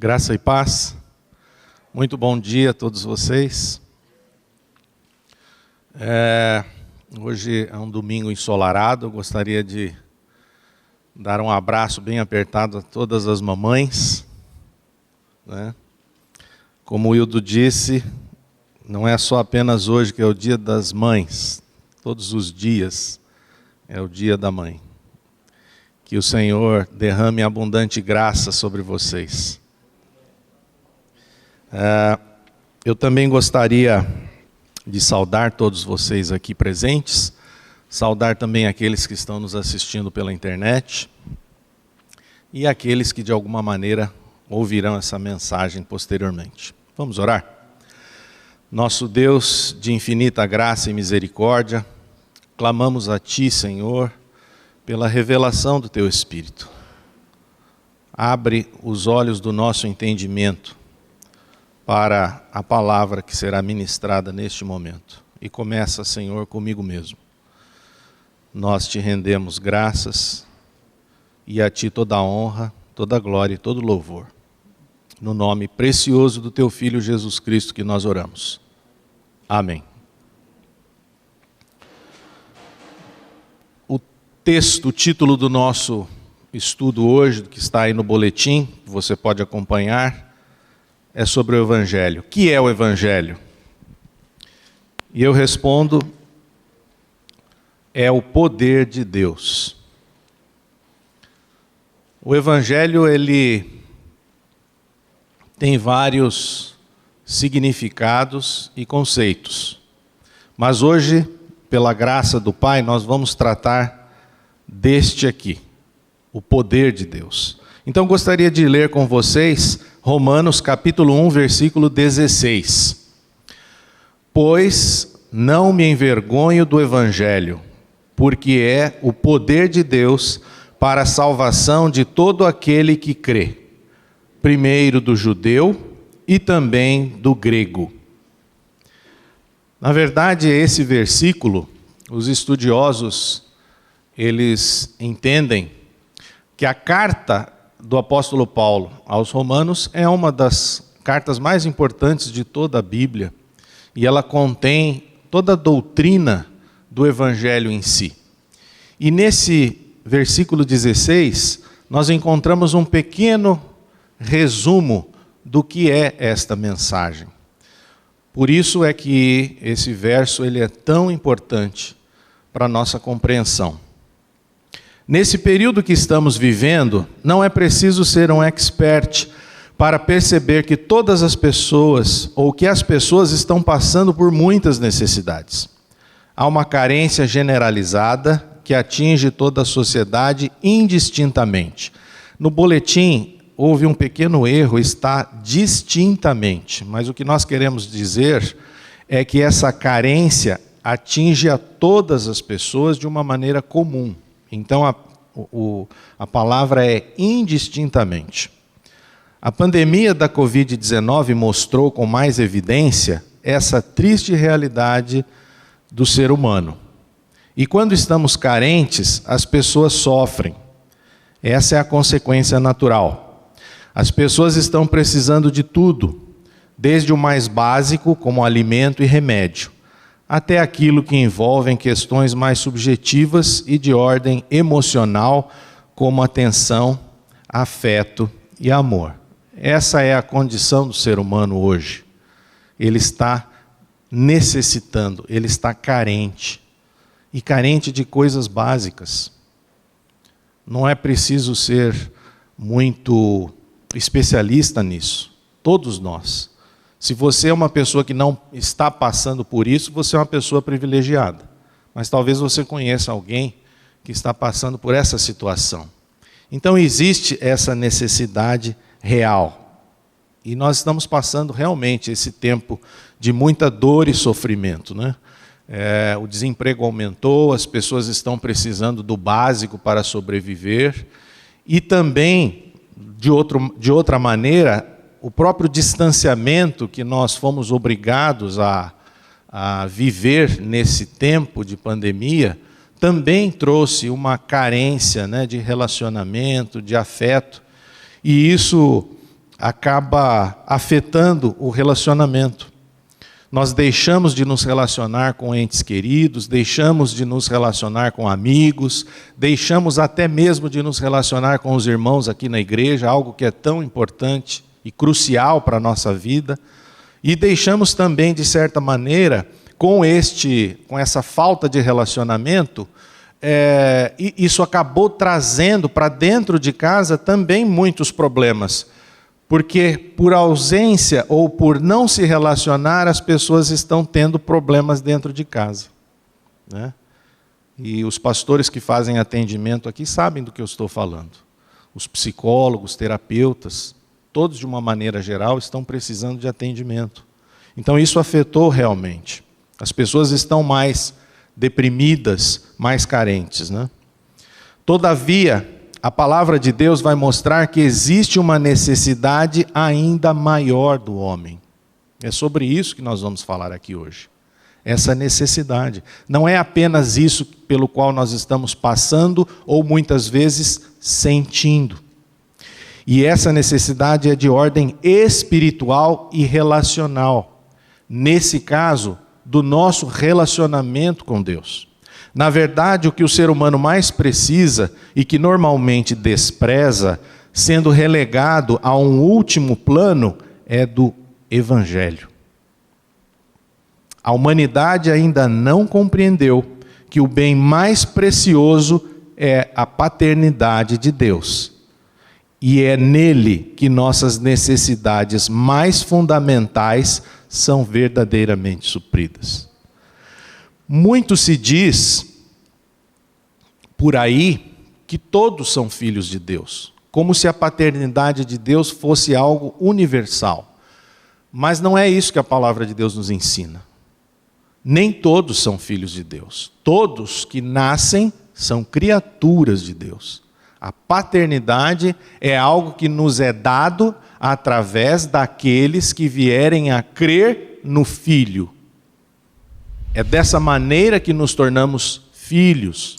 Graça e paz. Muito bom dia a todos vocês. Hoje é um domingo ensolarado. Eu gostaria de dar um abraço bem apertado a todas as mamães, né? Como o Wildo disse, não é só apenas hoje que é o dia das mães. Todos os dias é o dia da mãe. Que o Senhor derrame abundante graça sobre vocês. Eu também gostaria de saudar todos vocês aqui presentes, saudar também aqueles que estão nos assistindo pela internet e aqueles que de alguma maneira ouvirão essa mensagem posteriormente. Vamos orar? Nosso Deus de infinita graça e misericórdia, clamamos a Ti, Senhor, pela revelação do Teu Espírito. Abre os olhos do nosso entendimento para a palavra que será ministrada neste momento. E começa, Senhor, comigo mesmo. Nós Te rendemos graças e a Ti toda a honra, toda a glória e todo louvor. No nome precioso do Teu Filho Jesus Cristo que nós oramos. Amém. O título do nosso estudo hoje, que está aí no boletim, você pode acompanhar, é sobre o Evangelho. O que é o Evangelho? E eu respondo, é o poder de Deus. O Evangelho, ele tem vários significados e conceitos. Mas hoje, pela graça do Pai, nós vamos tratar deste aqui, o poder de Deus. Então gostaria de ler com vocês Romanos capítulo 1, versículo 16. Pois não me envergonho do Evangelho, porque é o poder de Deus para a salvação de todo aquele que crê, primeiro do judeu e também do grego. Na verdade, esse versículo, os estudiosos, eles entendem que a carta do apóstolo Paulo aos Romanos é uma das cartas mais importantes de toda a Bíblia, e ela contém toda a doutrina do Evangelho em si. E nesse versículo 16, nós encontramos um pequeno resumo do que é esta mensagem. Por isso é que esse verso ele é tão importante para a nossa compreensão. Nesse período que estamos vivendo, não é preciso ser um expert para perceber que todas as pessoas, ou que as pessoas estão passando por muitas necessidades. Há uma carência generalizada que atinge toda a sociedade indistintamente. No boletim, houve um pequeno erro, está distintamente, mas o que nós queremos dizer é que essa carência atinge a todas as pessoas de uma maneira comum. Então, a palavra é indistintamente. A pandemia da Covid-19 mostrou com mais evidência essa triste realidade do ser humano. E quando estamos carentes, as pessoas sofrem. Essa é a consequência natural. As pessoas estão precisando de tudo, desde o mais básico, como alimento e remédio, até aquilo que envolve questões mais subjetivas e de ordem emocional, como atenção, afeto e amor. Essa é a condição do ser humano hoje. Ele está necessitando, ele está carente. E carente de coisas básicas. Não é preciso ser muito especialista nisso. Todos nós. Se você é uma pessoa que não está passando por isso, você é uma pessoa privilegiada. Mas talvez você conheça alguém que está passando por essa situação. Então existe essa necessidade real. E nós estamos passando realmente esse tempo de muita dor e sofrimento, né? O desemprego aumentou, as pessoas estão precisando do básico para sobreviver. E também, de outra maneira, o próprio distanciamento que nós fomos obrigados a viver nesse tempo de pandemia, também trouxe uma carência, né, de relacionamento, de afeto. E isso acaba afetando o relacionamento. Nós deixamos de nos relacionar com entes queridos, deixamos de nos relacionar com amigos, deixamos até mesmo de nos relacionar com os irmãos aqui na igreja, algo que é tão importante e crucial para a nossa vida, e deixamos também, de certa maneira, com essa falta de relacionamento, isso acabou trazendo para dentro de casa também muitos problemas. Porque por ausência ou por não se relacionar, as pessoas estão tendo problemas dentro de casa, né? E os pastores que fazem atendimento aqui sabem do que eu estou falando. Os psicólogos, terapeutas, todos de uma maneira geral estão precisando de atendimento. Então isso afetou realmente. As pessoas estão mais deprimidas, mais carentes, né? Todavia, a palavra de Deus vai mostrar que existe uma necessidade ainda maior do homem. É sobre isso que nós vamos falar aqui hoje. Essa necessidade. Não é apenas isso pelo qual nós estamos passando ou muitas vezes sentindo. E essa necessidade é de ordem espiritual e relacional. Nesse caso, do nosso relacionamento com Deus. Na verdade, o que o ser humano mais precisa e que normalmente despreza, sendo relegado a um último plano, é do Evangelho. A humanidade ainda não compreendeu que o bem mais precioso é a paternidade de Deus. E é nele que nossas necessidades mais fundamentais são verdadeiramente supridas. Muito se diz por aí que todos são filhos de Deus, como se a paternidade de Deus fosse algo universal. Mas não é isso que a palavra de Deus nos ensina. Nem todos são filhos de Deus. Todos que nascem são criaturas de Deus. A paternidade é algo que nos é dado através daqueles que vierem a crer no Filho. É dessa maneira que nos tornamos filhos.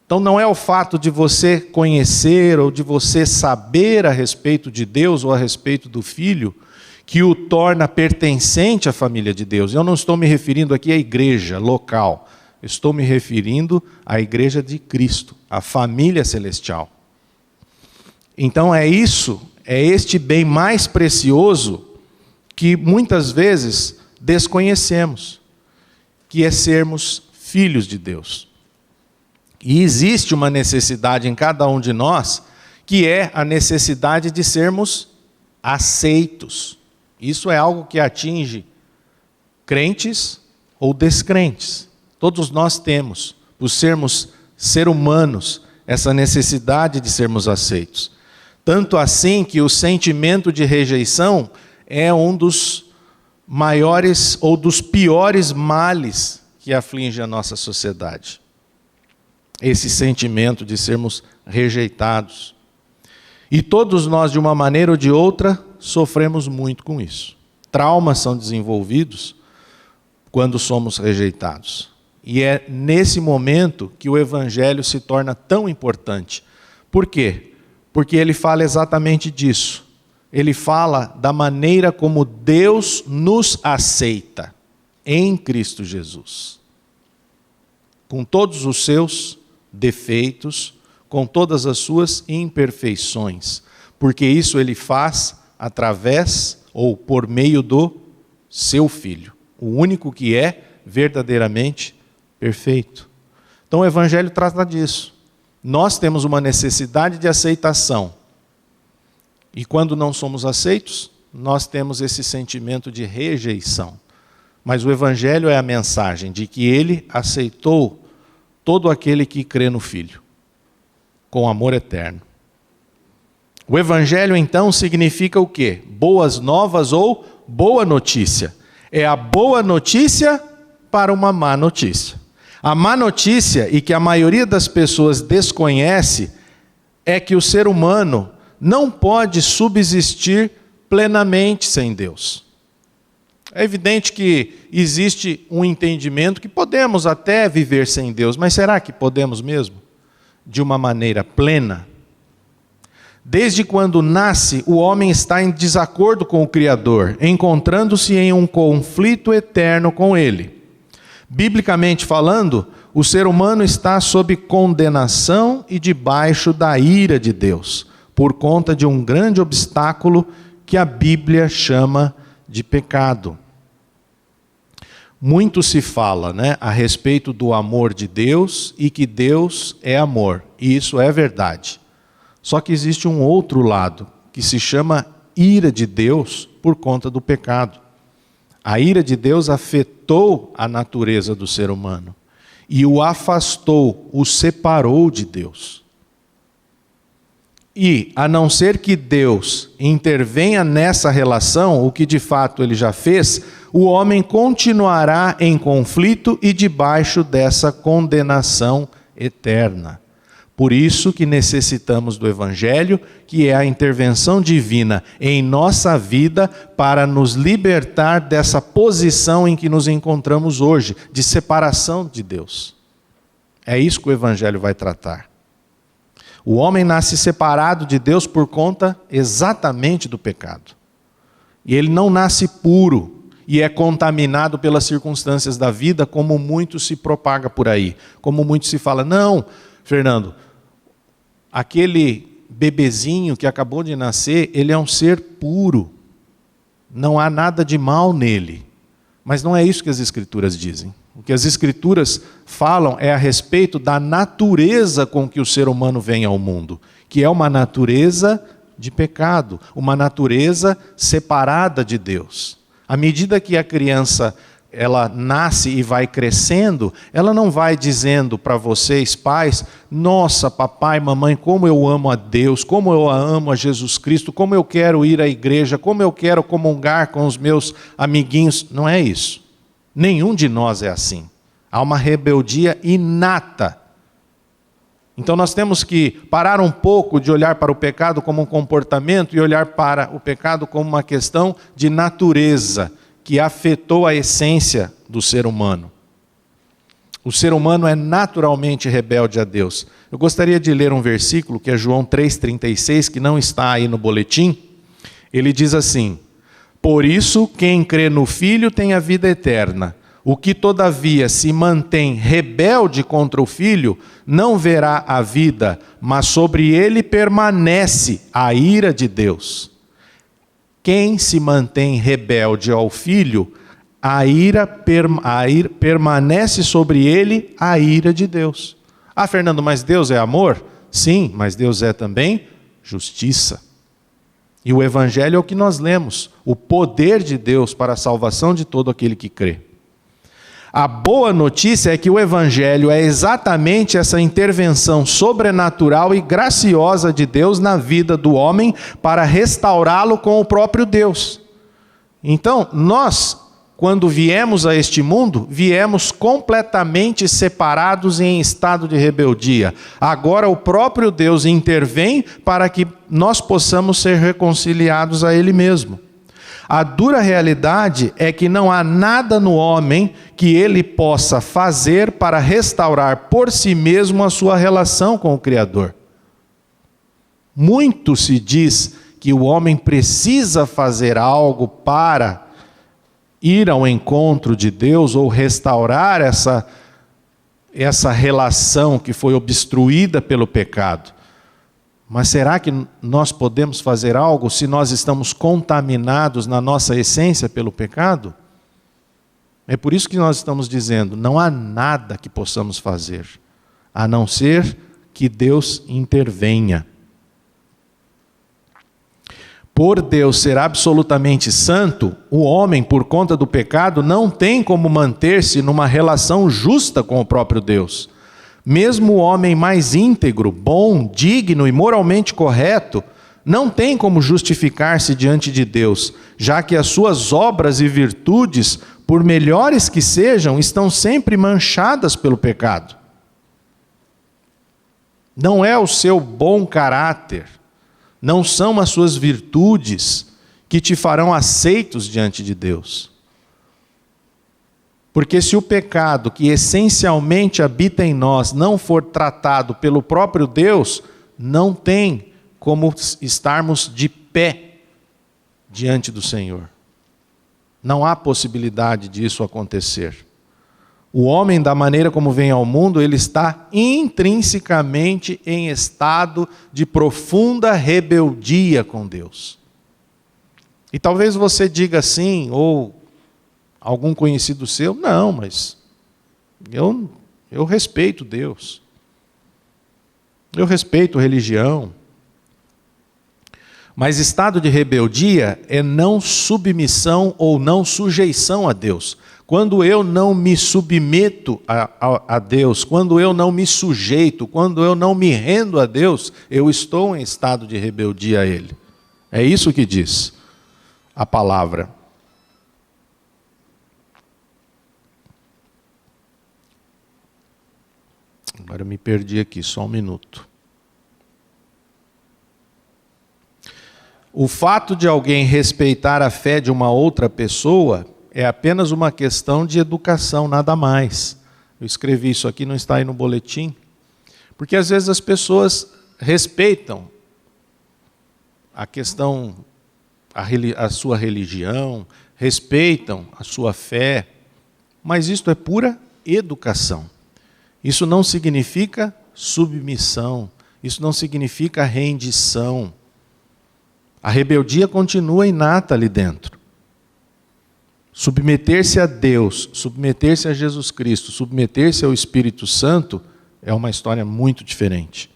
Então não é o fato de você conhecer ou de você saber a respeito de Deus ou a respeito do Filho que o torna pertencente à família de Deus. Eu não estou me referindo aqui à igreja local. Estou me referindo à igreja de Cristo, à família celestial. Então é este bem mais precioso que muitas vezes desconhecemos, que é sermos filhos de Deus. E existe uma necessidade em cada um de nós, que é a necessidade de sermos aceitos. Isso é algo que atinge crentes ou descrentes. Todos nós temos, por sermos seres humanos, essa necessidade de sermos aceitos. Tanto assim que o sentimento de rejeição é um dos maiores ou dos piores males que aflige a nossa sociedade. Esse sentimento de sermos rejeitados. E todos nós, de uma maneira ou de outra, sofremos muito com isso. Traumas são desenvolvidos quando somos rejeitados. E é nesse momento que o Evangelho se torna tão importante. Por quê? Porque ele fala exatamente disso. Ele fala da maneira como Deus nos aceita em Cristo Jesus. Com todos os seus defeitos, com todas as suas imperfeições. Porque isso ele faz através ou por meio do seu Filho. O único que é verdadeiramente perfeito. Então o Evangelho trata disso. Nós temos uma necessidade de aceitação. E quando não somos aceitos, nós temos esse sentimento de rejeição. Mas o Evangelho é a mensagem de que ele aceitou todo aquele que crê no Filho, com amor eterno. O Evangelho, então, significa o quê? Boas novas ou boa notícia. É a boa notícia para uma má notícia. A má notícia, e que a maioria das pessoas desconhece, é que o ser humano não pode subsistir plenamente sem Deus. É evidente que existe um entendimento que podemos até viver sem Deus, mas será que podemos mesmo? De uma maneira plena? Desde quando nasce, o homem está em desacordo com o Criador, encontrando-se em um conflito eterno com ele. Biblicamente falando, o ser humano está sob condenação e debaixo da ira de Deus, por conta de um grande obstáculo que a Bíblia chama de pecado. Muito se fala, a respeito do amor de Deus e que Deus é amor, e isso é verdade. Só que existe um outro lado, que se chama ira de Deus por conta do pecado. A ira de Deus afetou a natureza do ser humano e o afastou, o separou de Deus. E, a não ser que Deus intervenha nessa relação, o que de fato ele já fez, o homem continuará em conflito e debaixo dessa condenação eterna. Por isso que necessitamos do Evangelho, que é a intervenção divina em nossa vida para nos libertar dessa posição em que nos encontramos hoje, de separação de Deus. É isso que o Evangelho vai tratar. O homem nasce separado de Deus por conta exatamente do pecado. E ele não nasce puro e é contaminado pelas circunstâncias da vida, como muito se propaga por aí. Como muito se fala, não, Fernando, aquele bebezinho que acabou de nascer, ele é um ser puro. Não há nada de mal nele. Mas não é isso que as Escrituras dizem. O que as Escrituras falam é a respeito da natureza com que o ser humano vem ao mundo, que é uma natureza de pecado, uma natureza separada de Deus. À medida que a criança ela nasce e vai crescendo, ela não vai dizendo para vocês, pais, nossa, papai, mamãe, como eu amo a Deus, como eu amo a Jesus Cristo, como eu quero ir à igreja, como eu quero comungar com os meus amiguinhos. Não é isso. Nenhum de nós é assim. Há uma rebeldia inata. Então nós temos que parar um pouco de olhar para o pecado como um comportamento e olhar para o pecado como uma questão de natureza, que afetou a essência do ser humano. O ser humano é naturalmente rebelde a Deus. Eu gostaria de ler um versículo que é João 3,36, que não está aí no boletim. Ele diz assim: por isso quem crê no Filho tem a vida eterna. O que todavia se mantém rebelde contra o Filho não verá a vida, mas sobre ele permanece a ira de Deus. Quem se mantém rebelde ao Filho, permanece sobre ele a ira de Deus. Ah, Fernando, mas Deus é amor? Sim, mas Deus é também justiça. E o Evangelho é o que nós lemos, o poder de Deus para a salvação de todo aquele que crê. A boa notícia é que o Evangelho é exatamente essa intervenção sobrenatural e graciosa de Deus na vida do homem para restaurá-lo com o próprio Deus. Então, nós, quando viemos a este mundo, viemos completamente separados e em estado de rebeldia. Agora o próprio Deus intervém para que nós possamos ser reconciliados a Ele mesmo. A dura realidade é que não há nada no homem que ele possa fazer para restaurar por si mesmo a sua relação com o Criador. Muito se diz que o homem precisa fazer algo para ir ao encontro de Deus ou restaurar essa relação que foi obstruída pelo pecado. Mas será que nós podemos fazer algo se nós estamos contaminados na nossa essência pelo pecado? É por isso que nós estamos dizendo, não há nada que possamos fazer, a não ser que Deus intervenha. Por Deus ser absolutamente santo, o homem, por conta do pecado, não tem como manter-se numa relação justa com o próprio Deus. Mesmo o homem mais íntegro, bom, digno e moralmente correto, não tem como justificar-se diante de Deus, já que as suas obras e virtudes, por melhores que sejam, estão sempre manchadas pelo pecado. Não é o seu bom caráter, não são as suas virtudes que te farão aceitos diante de Deus. Porque se o pecado que essencialmente habita em nós não for tratado pelo próprio Deus, não tem como estarmos de pé diante do Senhor. Não há possibilidade disso acontecer. O homem, da maneira como vem ao mundo, ele está intrinsecamente em estado de profunda rebeldia com Deus. E talvez você diga assim, ou algum conhecido seu, não, mas eu respeito Deus. Eu respeito religião. Mas estado de rebeldia é não submissão ou não sujeição a Deus. Quando eu não me submeto a Deus, quando eu não me sujeito, quando eu não me rendo a Deus, eu estou em estado de rebeldia a Ele. É isso que diz a palavra. Agora eu me perdi aqui, só um minuto. O fato de alguém respeitar a fé de uma outra pessoa é apenas uma questão de educação, nada mais. Eu escrevi isso aqui, não está aí no boletim. Porque às vezes as pessoas respeitam a questão, a sua religião, respeitam a sua fé, mas isto é pura educação. Isso não significa submissão, isso não significa rendição. A rebeldia continua inata ali dentro. Submeter-se a Deus, submeter-se a Jesus Cristo, submeter-se ao Espírito Santo é uma história muito diferente.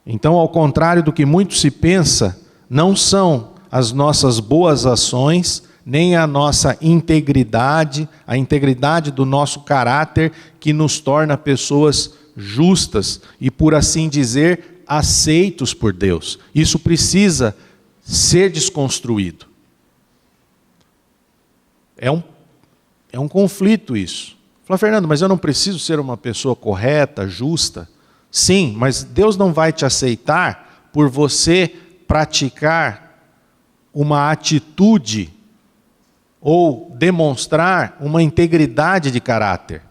Então, ao contrário do que muito se pensa, não são as nossas boas ações, nem a nossa integridade, a integridade do nosso caráter que nos torna pessoas justas e, por assim dizer, aceitos por Deus. Isso precisa ser desconstruído. É um conflito isso. Fala, Fernando, mas eu não preciso ser uma pessoa correta, justa? Sim, mas Deus não vai te aceitar por você praticar uma atitude ou demonstrar uma integridade de caráter.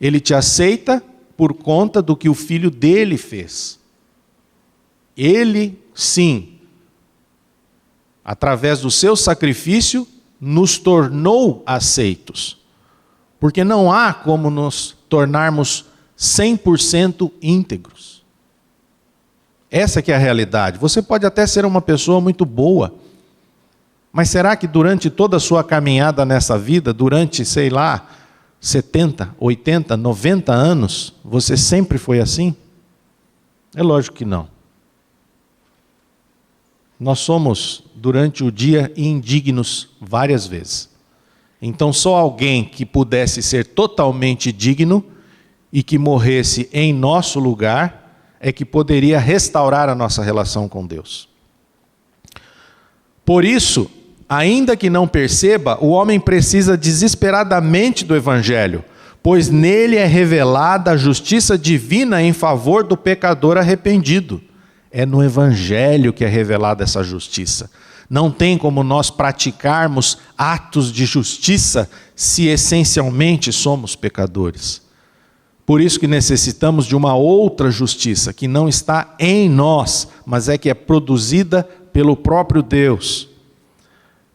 Ele te aceita por conta do que o filho dele fez. Ele, sim, através do seu sacrifício, nos tornou aceitos. Porque não há como nos tornarmos 100% íntegros. Essa que é a realidade. Você pode até ser uma pessoa muito boa, mas será que durante toda a sua caminhada nessa vida, durante, 70, 80, 90 anos, você sempre foi assim? É lógico que não. Nós somos, durante o dia, indignos várias vezes. Então, só alguém que pudesse ser totalmente digno e que morresse em nosso lugar é que poderia restaurar a nossa relação com Deus. Por isso, ainda que não perceba, o homem precisa desesperadamente do Evangelho, pois nele é revelada a justiça divina em favor do pecador arrependido. É no Evangelho que é revelada essa justiça. Não tem como nós praticarmos atos de justiça se essencialmente somos pecadores. Por isso que necessitamos de uma outra justiça, que não está em nós, mas é que é produzida pelo próprio Deus.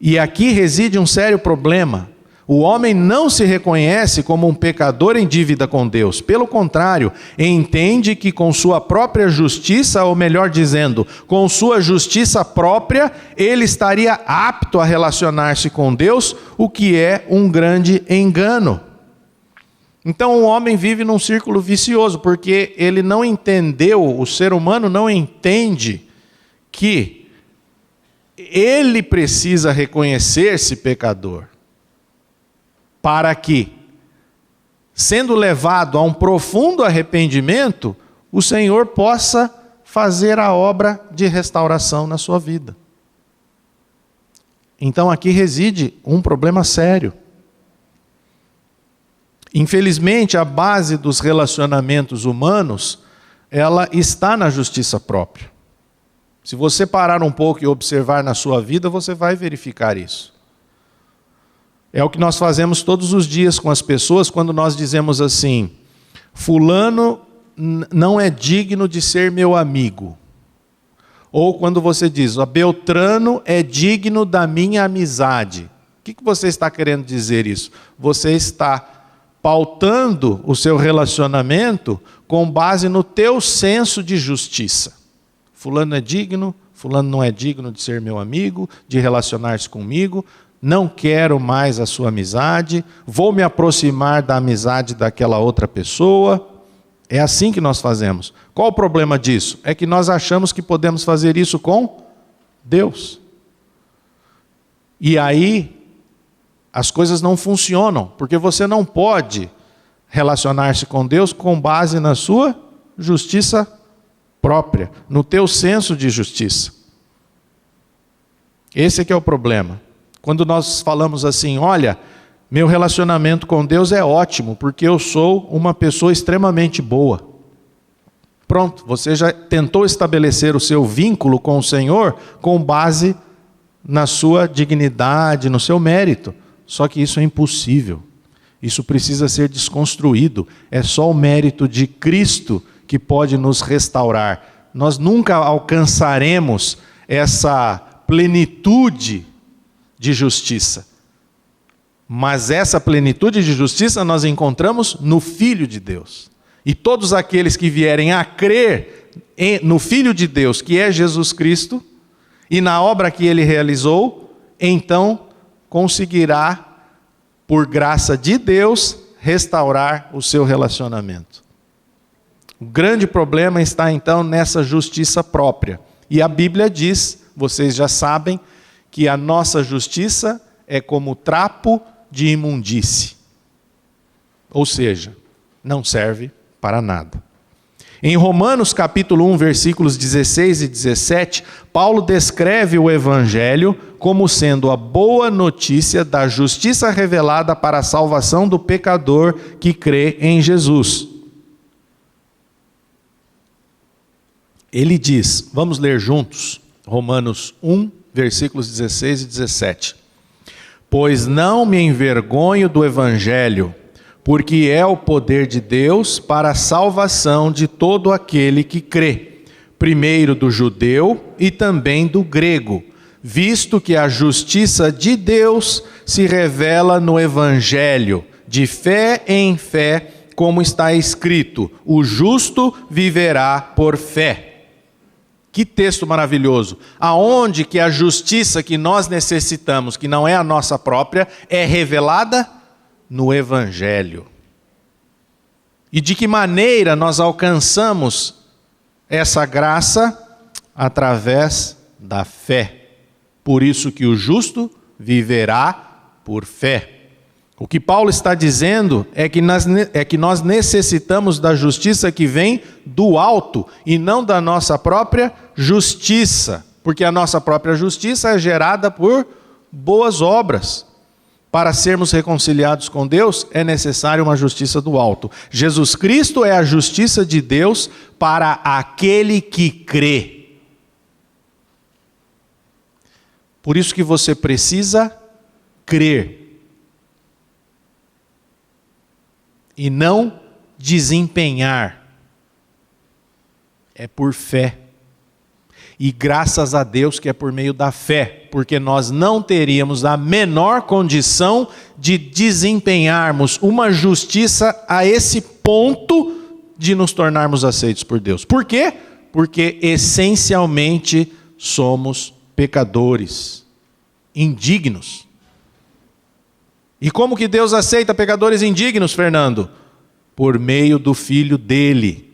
E aqui reside um sério problema. O homem não se reconhece como um pecador em dívida com Deus. Pelo contrário, entende que com sua própria justiça, ou melhor dizendo, com sua justiça própria, ele estaria apto a relacionar-se com Deus, o que é um grande engano. Então o homem vive num círculo vicioso, porque ele não entendeu, o ser humano não entende que ele precisa reconhecer-se pecador, para que, sendo levado a um profundo arrependimento, o Senhor possa fazer a obra de restauração na sua vida. Então aqui reside um problema sério. Infelizmente, a base dos relacionamentos humanos, ela está na justiça própria. Se você parar um pouco e observar na sua vida, você vai verificar isso. É o que nós fazemos todos os dias com as pessoas quando nós dizemos assim: fulano não é digno de ser meu amigo. Ou quando você diz, Beltrano é digno da minha amizade. O que você está querendo dizer isso? Você está pautando o seu relacionamento com base no teu senso de justiça. Fulano é digno, fulano não é digno de ser meu amigo, de relacionar-se comigo, não quero mais a sua amizade, vou me aproximar da amizade daquela outra pessoa. É assim que nós fazemos. Qual o problema disso? É que nós achamos que podemos fazer isso com Deus. E aí, as coisas não funcionam, porque você não pode relacionar-se com Deus com base na sua justiça própria, no teu senso de justiça. Esse é que é o problema. Quando nós falamos assim, olha, meu relacionamento com Deus é ótimo, porque eu sou uma pessoa extremamente boa. Pronto, você já tentou estabelecer o seu vínculo com o Senhor com base na sua dignidade, no seu mérito. Só que isso é impossível. Isso precisa ser desconstruído. É só o mérito de Cristo que pode nos restaurar. Nós nunca alcançaremos essa plenitude de justiça. Mas essa plenitude de justiça nós encontramos no Filho de Deus. E todos aqueles que vierem a crer no Filho de Deus, que é Jesus Cristo, e na obra que Ele realizou, então conseguirá, por graça de Deus, restaurar o seu relacionamento. O grande problema está então nessa justiça própria. E a Bíblia diz, vocês já sabem, que a nossa justiça é como trapo de imundície. Ou seja, não serve para nada. Em Romanos capítulo 1, versículos 16 e 17, Paulo descreve o Evangelho como sendo a boa notícia da justiça revelada para a salvação do pecador que crê em Jesus. Ele diz, vamos ler juntos, Romanos 1, versículos 16 e 17. Pois não me envergonho do Evangelho, porque é o poder de Deus para a salvação de todo aquele que crê, primeiro do judeu e também do grego, visto que a justiça de Deus se revela no Evangelho, de fé em fé, como está escrito, o justo viverá por fé. Que texto maravilhoso! Aonde que a justiça que nós necessitamos, que não é a nossa própria, é revelada? No Evangelho. E de que maneira nós alcançamos essa graça? Através da fé. Por isso que o justo viverá por fé. O que Paulo está dizendo é que nós necessitamos da justiça que vem do alto e não da nossa própria justiça. Porque a nossa própria justiça é gerada por boas obras. Para sermos reconciliados com Deus, é necessário uma justiça do alto. Jesus Cristo é a justiça de Deus para aquele que crê. Por isso que você precisa crer. E não desempenhar. É por fé. E graças a Deus que é por meio da fé, porque nós não teríamos a menor condição de desempenharmos uma justiça a esse ponto de nos tornarmos aceitos por Deus. Por quê? Porque essencialmente somos pecadores, indignos. E como que Deus aceita pecadores indignos, Fernando? Por meio do Filho dele.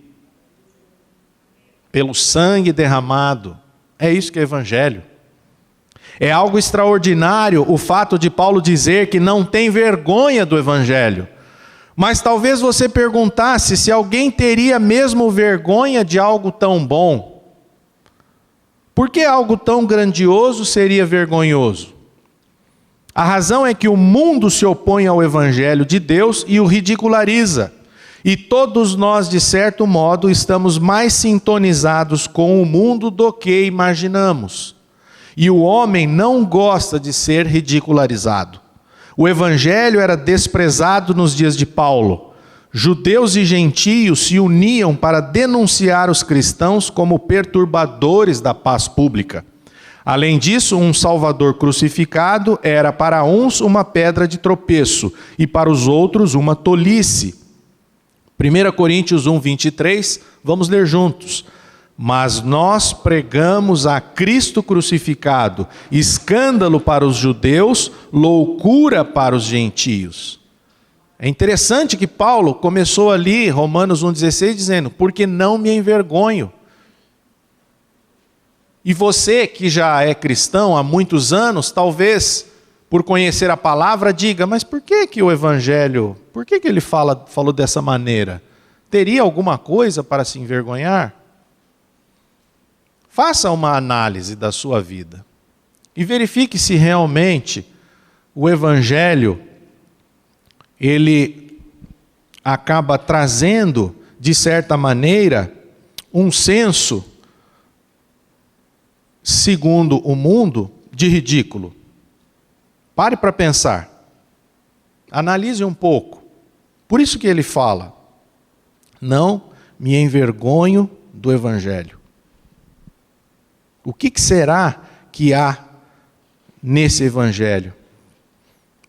Pelo sangue derramado. É isso que é Evangelho. É algo extraordinário o fato de Paulo dizer que não tem vergonha do Evangelho. Mas talvez você perguntasse se alguém teria mesmo vergonha de algo tão bom. Por que algo tão grandioso seria vergonhoso? A razão é que o mundo se opõe ao Evangelho de Deus e o ridiculariza. E todos nós, de certo modo, estamos mais sintonizados com o mundo do que imaginamos. E o homem não gosta de ser ridicularizado. O Evangelho era desprezado nos dias de Paulo. Judeus e gentios se uniam para denunciar os cristãos como perturbadores da paz pública. Além disso, um Salvador crucificado era para uns uma pedra de tropeço e para os outros uma tolice. 1 Coríntios 1, 23, vamos ler juntos. Mas nós pregamos a Cristo crucificado, escândalo para os judeus, loucura para os gentios. É interessante que Paulo começou ali, Romanos 1,16, dizendo, porque não me envergonho. E você que já é cristão há muitos anos, talvez por conhecer a palavra, diga, mas por que o Evangelho, por que ele falou dessa maneira? Teria alguma coisa para se envergonhar? Faça uma análise da sua vida e verifique se realmente o Evangelho, ele acaba trazendo, de certa maneira, um senso, segundo o mundo, de ridículo. Pare para pensar. Analise um pouco. Por isso que ele fala, não me envergonho do Evangelho. O que será que há nesse Evangelho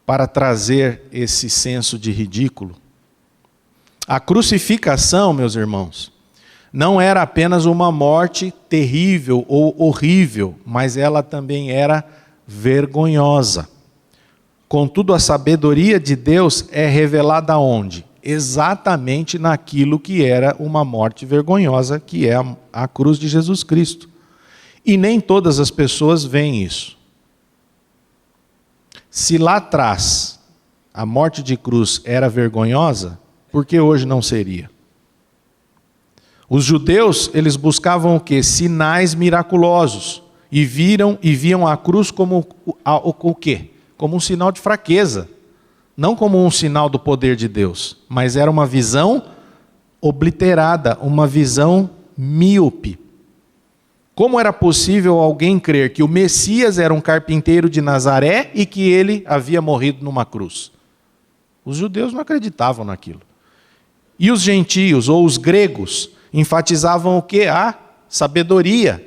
para trazer esse senso de ridículo? A crucificação, meus irmãos, não era apenas uma morte terrível ou horrível, mas ela também era vergonhosa. Contudo, a sabedoria de Deus é revelada onde? Exatamente naquilo que era uma morte vergonhosa, que é a cruz de Jesus Cristo. E nem todas as pessoas veem isso. Se lá atrás a morte de cruz era vergonhosa, por que hoje não seria? Os judeus, eles buscavam o quê? Sinais miraculosos. E viam a cruz como o quê? Como um sinal de fraqueza. Não como um sinal do poder de Deus. Mas era uma visão obliterada, uma visão míope. Como era possível alguém crer que o Messias era um carpinteiro de Nazaré e que ele havia morrido numa cruz? Os judeus não acreditavam naquilo. E os gentios, ou os gregos, enfatizavam o quê? A sabedoria.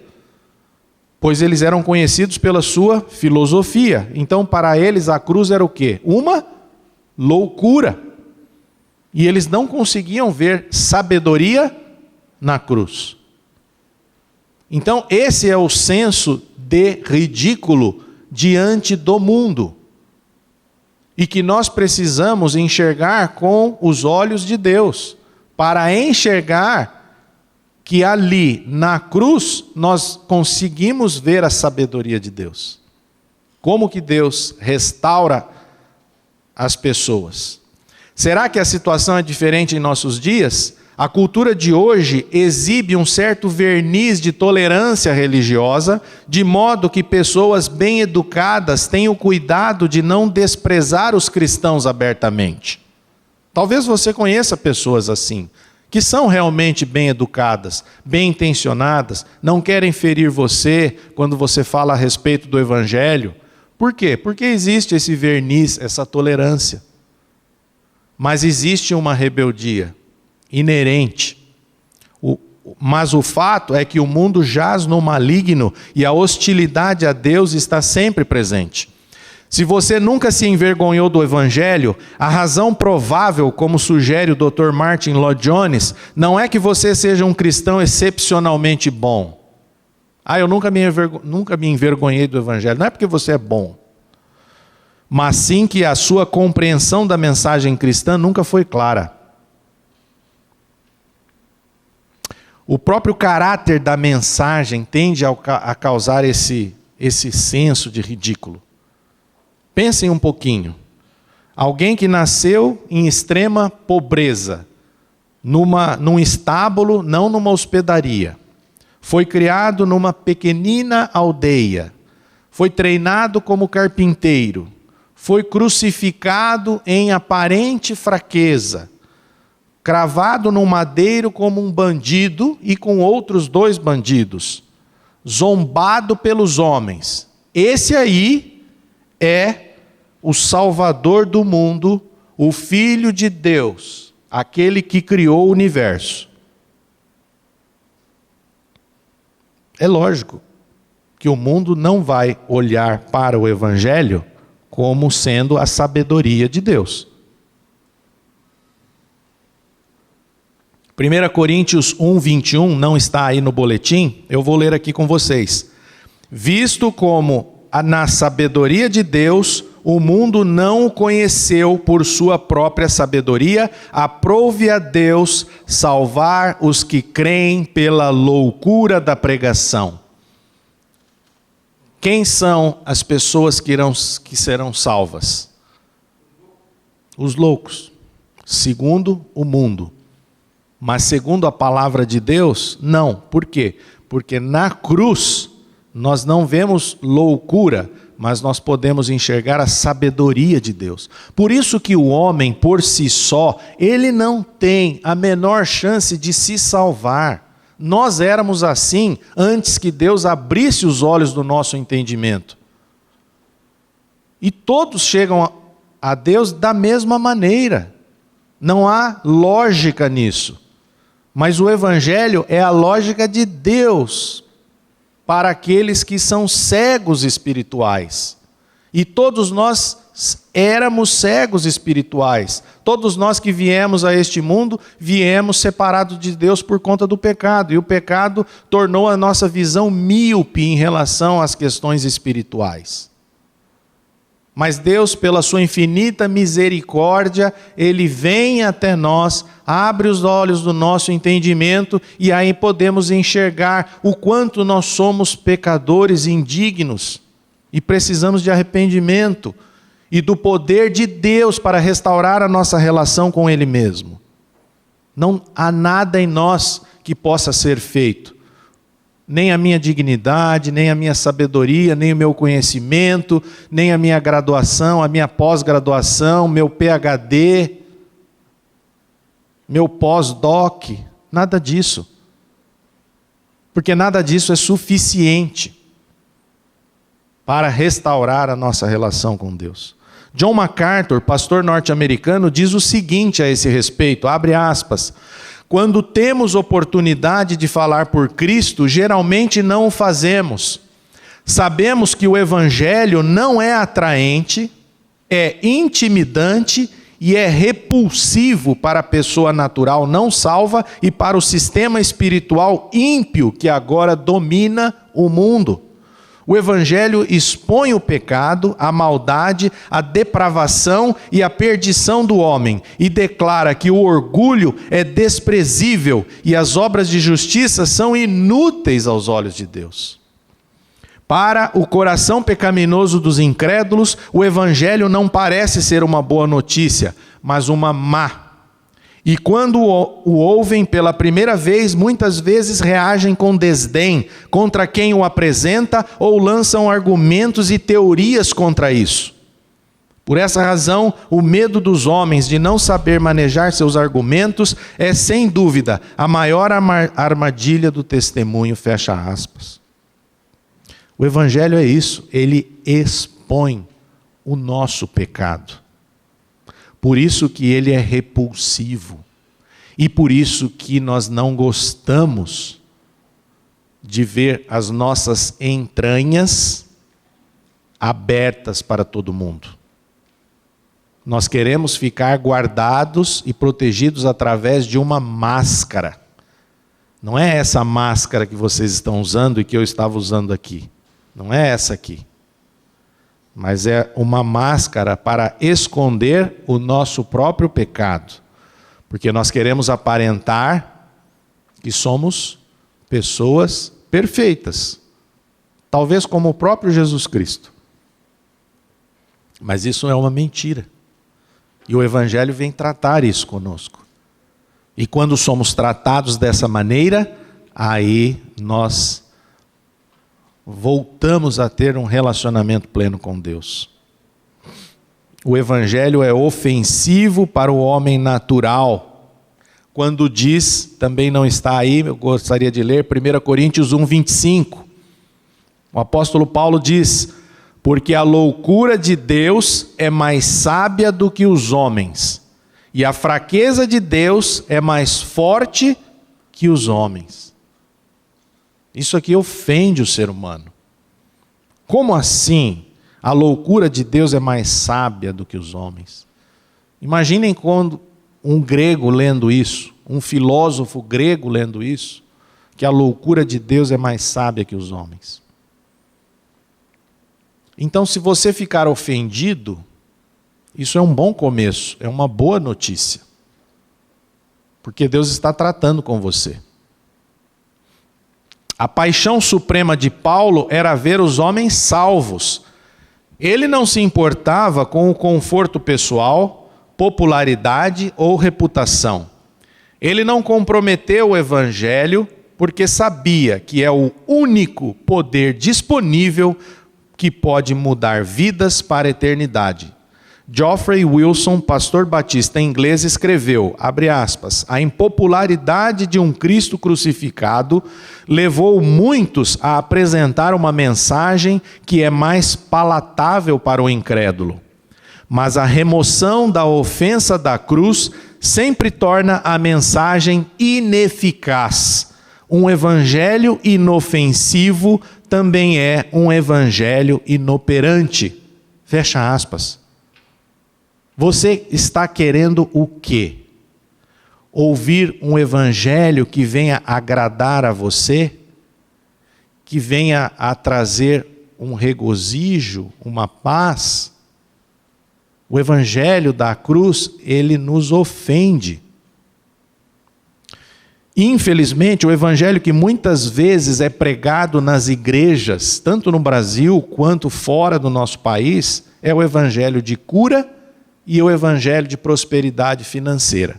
Pois eles eram conhecidos pela sua filosofia. Então, para eles, a cruz era o quê? Uma loucura. E eles não conseguiam ver sabedoria na cruz. Então, esse é o senso de ridículo diante do mundo. E que nós precisamos enxergar com os olhos de Deus. Para enxergar que ali, na cruz, nós conseguimos ver a sabedoria de Deus. Como que Deus restaura as pessoas. Será que a situação é diferente em nossos dias? A cultura de hoje exibe um certo verniz de tolerância religiosa, de modo que pessoas bem educadas tenham cuidado de não desprezar os cristãos abertamente. Talvez você conheça pessoas assim, que são realmente bem educadas, bem intencionadas, não querem ferir você quando você fala a respeito do Evangelho. Por quê? Porque existe esse verniz, essa tolerância. Mas existe uma rebeldia inerente. Mas o fato é que o mundo jaz no maligno e a hostilidade a Deus está sempre presente. Se você nunca se envergonhou do Evangelho, a razão provável, como sugere o Dr. Martin Lloyd Jones, não é que você seja um cristão excepcionalmente bom. Eu nunca me envergonhei do Evangelho. Não é porque você é bom, mas sim que a sua compreensão da mensagem cristã nunca foi clara. O próprio caráter da mensagem tende a causar esse senso de ridículo. Pensem um pouquinho. Alguém que nasceu em extrema pobreza, num estábulo, não numa hospedaria. Foi criado numa pequenina aldeia. Foi treinado como carpinteiro. Foi crucificado em aparente fraqueza. Cravado no madeiro como um bandido e com outros 2 bandidos. Zombado pelos homens. Esse aí é o Salvador do mundo, o Filho de Deus, aquele que criou o universo. É lógico que o mundo não vai olhar para o Evangelho como sendo a sabedoria de Deus. 1 Coríntios 1, 21, não está aí no boletim, eu vou ler aqui com vocês. Visto como na sabedoria de Deus, o mundo não o conheceu por sua própria sabedoria, aprove a Deus salvar os que creem pela loucura da pregação. Quem são as pessoas que serão salvas? Os loucos, segundo o mundo. Mas segundo a palavra de Deus, não. Por quê? Porque na cruz nós não vemos loucura, mas nós podemos enxergar a sabedoria de Deus. Por isso que o homem, por si só, ele não tem a menor chance de se salvar. Nós éramos assim antes que Deus abrisse os olhos do nosso entendimento. E todos chegam a Deus da mesma maneira. Não há lógica nisso. Mas o Evangelho é a lógica de Deus para aqueles que são cegos espirituais. E todos nós éramos cegos espirituais. Todos nós que viemos a este mundo, viemos separados de Deus por conta do pecado. E o pecado tornou a nossa visão míope em relação às questões espirituais. Mas Deus, pela sua infinita misericórdia, Ele vem até nós, abre os olhos do nosso entendimento e aí podemos enxergar o quanto nós somos pecadores indignos e precisamos de arrependimento e do poder de Deus para restaurar a nossa relação com Ele mesmo. Não há nada em nós que possa ser feito. Nem a minha dignidade, nem a minha sabedoria, nem o meu conhecimento, nem a minha graduação, a minha pós-graduação, meu PhD, meu pós-doc, nada disso. Porque nada disso é suficiente para restaurar a nossa relação com Deus. John MacArthur, pastor norte-americano, diz o seguinte a esse respeito, abre aspas: quando temos oportunidade de falar por Cristo, geralmente não o fazemos. Sabemos que o Evangelho não é atraente, é intimidante e é repulsivo para a pessoa natural não salva e para o sistema espiritual ímpio que agora domina o mundo. O Evangelho expõe o pecado, a maldade, a depravação e a perdição do homem e declara que o orgulho é desprezível e as obras de justiça são inúteis aos olhos de Deus. Para o coração pecaminoso dos incrédulos, o Evangelho não parece ser uma boa notícia, mas uma má. E quando o ouvem pela primeira vez, muitas vezes reagem com desdém contra quem o apresenta ou lançam argumentos e teorias contra isso. Por essa razão, o medo dos homens de não saber manejar seus argumentos é, sem dúvida, a maior armadilha do testemunho, fecha aspas. O Evangelho é isso, ele expõe o nosso pecado. Por isso que ele é repulsivo. E por isso que nós não gostamos de ver as nossas entranhas abertas para todo mundo. Nós queremos ficar guardados e protegidos através de uma máscara. Não é essa máscara que vocês estão usando e que eu estava usando aqui. Não é essa aqui. Mas é uma máscara para esconder o nosso próprio pecado. Porque nós queremos aparentar que somos pessoas perfeitas. Talvez como o próprio Jesus Cristo. Mas isso é uma mentira. E o Evangelho vem tratar isso conosco. E quando somos tratados dessa maneira, aí nós voltamos a ter um relacionamento pleno com Deus. O Evangelho é ofensivo para o homem natural. Quando diz, também não está aí, eu gostaria de ler, 1 Coríntios 1, 25. O apóstolo Paulo diz: porque a loucura de Deus é mais sábia do que os homens, e a fraqueza de Deus é mais forte que os homens. Isso aqui ofende o ser humano. Como assim? A loucura de Deus é mais sábia do que os homens. Imaginem quando um grego lendo isso, um filósofo grego lendo isso, que a loucura de Deus é mais sábia que os homens. Então, se você ficar ofendido, isso é um bom começo, é uma boa notícia. Porque Deus está tratando com você. A paixão suprema de Paulo era ver os homens salvos. Ele não se importava com o conforto pessoal, popularidade ou reputação. Ele não comprometeu o evangelho porque sabia que é o único poder disponível que pode mudar vidas para a eternidade. Geoffrey Wilson, pastor batista inglês, escreveu, abre aspas, a impopularidade de um Cristo crucificado levou muitos a apresentar uma mensagem que é mais palatável para o incrédulo. Mas a remoção da ofensa da cruz sempre torna a mensagem ineficaz. Um evangelho inofensivo também é um evangelho inoperante. Fecha aspas. Você está querendo o quê? Ouvir um evangelho que venha agradar a você? Que venha a trazer um regozijo, uma paz? O evangelho da cruz, ele nos ofende. Infelizmente, o evangelho que muitas vezes é pregado nas igrejas, tanto no Brasil quanto fora do nosso país, é o evangelho de cura e o evangelho de prosperidade financeira.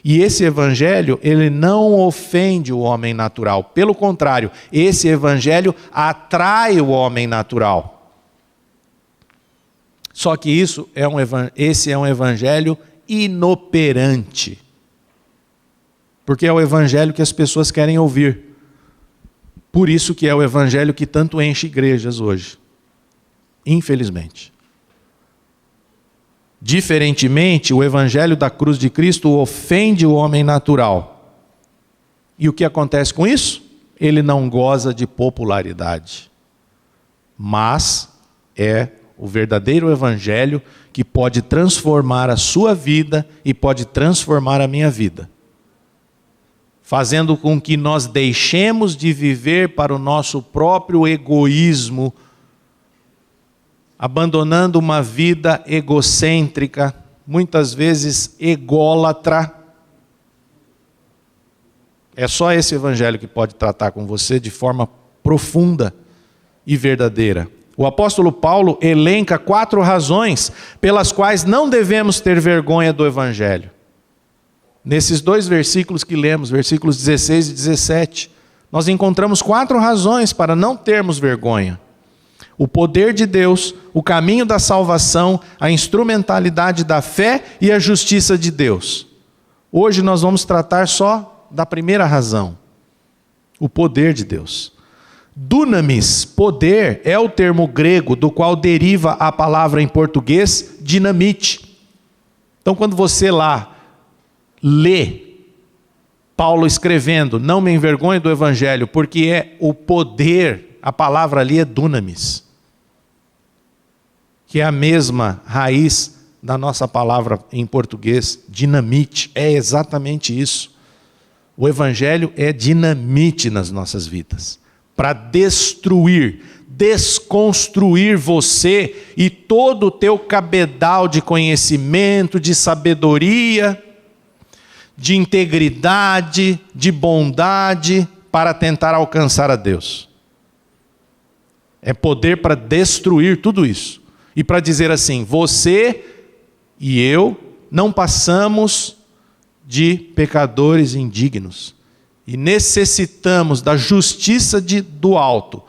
E esse evangelho, ele não ofende o homem natural. Pelo contrário, esse evangelho atrai o homem natural. Só que esse é um evangelho inoperante. Porque é o evangelho que as pessoas querem ouvir. Por isso que é o evangelho que tanto enche igrejas hoje. Infelizmente. Diferentemente, o evangelho da cruz de Cristo ofende o homem natural. E o que acontece com isso? Ele não goza de popularidade. Mas é o verdadeiro evangelho que pode transformar a sua vida e pode transformar a minha vida. Fazendo com que nós deixemos de viver para o nosso próprio egoísmo, abandonando uma vida egocêntrica, muitas vezes ególatra. É só esse evangelho que pode tratar com você de forma profunda e verdadeira. O apóstolo Paulo elenca 4 razões pelas quais não devemos ter vergonha do evangelho. Nesses 2 versículos que lemos, versículos 16 e 17, nós encontramos 4 razões para não termos vergonha. O poder de Deus, o caminho da salvação, a instrumentalidade da fé e a justiça de Deus. Hoje nós vamos tratar só da primeira razão, o poder de Deus. Dunamis, poder, é o termo grego do qual deriva a palavra em português dinamite. Então quando você lá lê Paulo escrevendo, não me envergonhe do evangelho, porque é o poder, a palavra ali é dunamis, que é a mesma raiz da nossa palavra em português, dinamite, é exatamente isso. O evangelho é dinamite nas nossas vidas, para destruir, desconstruir você e todo o teu cabedal de conhecimento, de sabedoria, de integridade, de bondade, para tentar alcançar a Deus. É poder para destruir tudo isso. E para dizer assim, você e eu não passamos de pecadores indignos. E necessitamos da justiça do alto,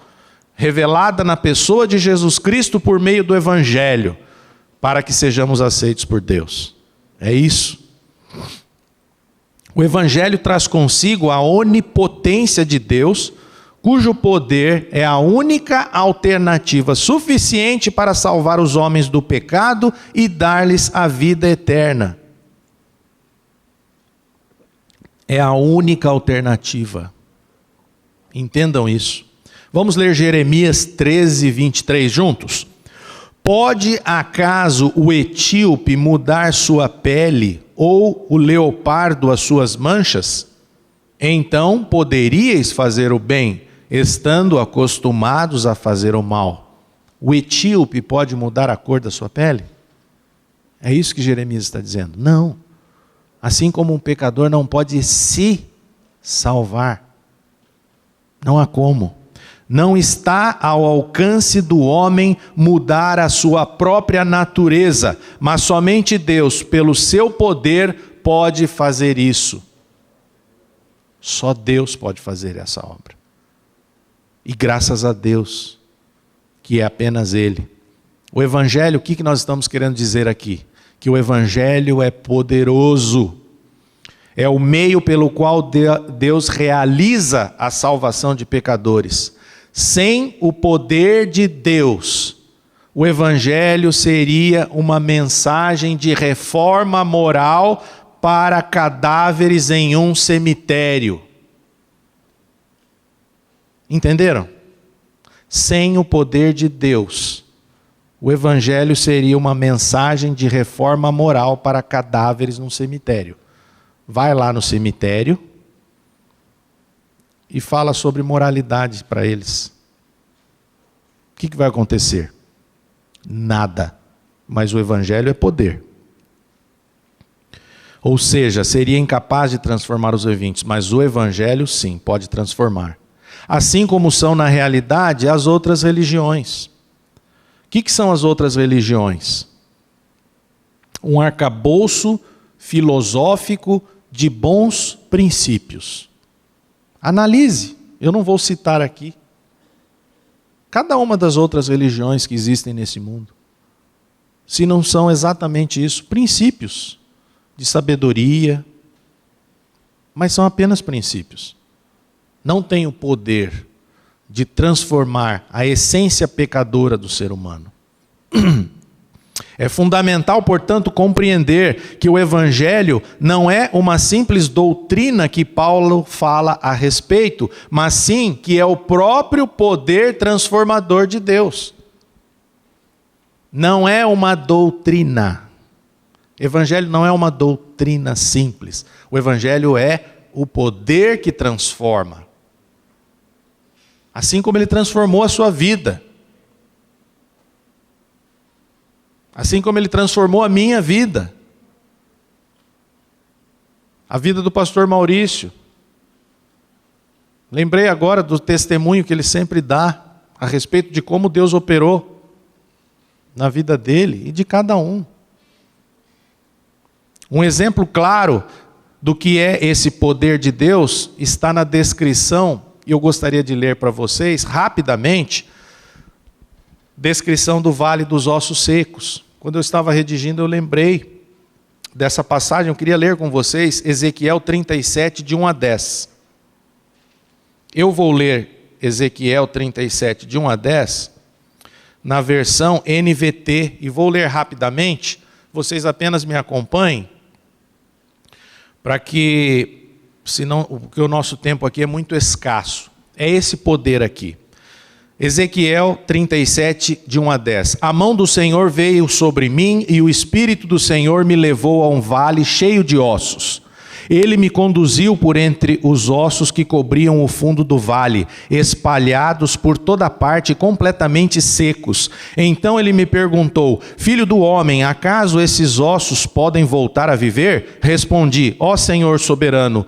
revelada na pessoa de Jesus Cristo por meio do Evangelho, para que sejamos aceitos por Deus. É isso. O Evangelho traz consigo a onipotência de Deus, cujo poder é a única alternativa suficiente para salvar os homens do pecado e dar-lhes a vida eterna. é a única alternativa. Entendam isso. Vamos ler Jeremias 13, 23 juntos? Pode acaso o etíope mudar sua pele ou o leopardo as suas manchas? Então poderíeis fazer o bem, estando acostumados a fazer o mal. O etíope pode mudar a cor da sua pele? É isso que Jeremias está dizendo. Não. Assim como um pecador não pode se salvar. Não há como. Não está ao alcance do homem mudar a sua própria natureza, mas somente Deus, pelo seu poder, pode fazer isso. Só Deus pode fazer essa obra. E graças a Deus, que é apenas Ele. O Evangelho, o que nós estamos querendo dizer aqui? Que o Evangelho é poderoso. É o meio pelo qual Deus realiza a salvação de pecadores. Sem o poder de Deus, o Evangelho seria uma mensagem de reforma moral para cadáveres em um cemitério. Entenderam? Sem o poder de Deus, o Evangelho seria uma mensagem de reforma moral para cadáveres num cemitério. Vai lá no cemitério e fala sobre moralidade para eles. O que vai acontecer? Nada. Mas o Evangelho é poder. Ou seja, seria incapaz de transformar os ouvintes, mas o Evangelho sim, pode transformar. Assim como são na realidade as outras religiões. O que são as outras religiões? Um arcabouço filosófico de bons princípios. Analise, eu não vou citar aqui. Cada uma das outras religiões que existem nesse mundo. Se não são exatamente isso, princípios de sabedoria, mas são apenas princípios. Não têm o poder de transformar a essência pecadora do ser humano. É fundamental, portanto, compreender que o Evangelho não é uma simples doutrina que Paulo fala a respeito, mas sim que é o próprio poder transformador de Deus. Não é uma doutrina. Evangelho não é uma doutrina simples. O Evangelho é o poder que transforma. Assim como ele transformou a sua vida. Assim como ele transformou a minha vida. A vida do pastor Maurício. Lembrei agora do testemunho que ele sempre dá a respeito de como Deus operou na vida dele e de cada um. Um exemplo claro do que é esse poder de Deus está na descrição, e eu gostaria de ler para vocês rapidamente, descrição do Vale dos Ossos Secos. Quando eu estava redigindo, eu lembrei dessa passagem, eu queria ler com vocês Ezequiel 37, de 1 a 10. Eu vou ler Ezequiel 37, de 1 a 10, na versão NVT, e vou ler rapidamente, vocês apenas me acompanhem, para que, senão, porque o nosso tempo aqui é muito escasso. É esse poder aqui. Ezequiel 37, de 1 a 10. A mão do Senhor veio sobre mim e o Espírito do Senhor me levou a um vale cheio de ossos. Ele me conduziu por entre os ossos que cobriam o fundo do vale, espalhados por toda parte, completamente secos. Então ele me perguntou: filho do homem, acaso esses ossos podem voltar a viver? Respondi: ó Senhor soberano,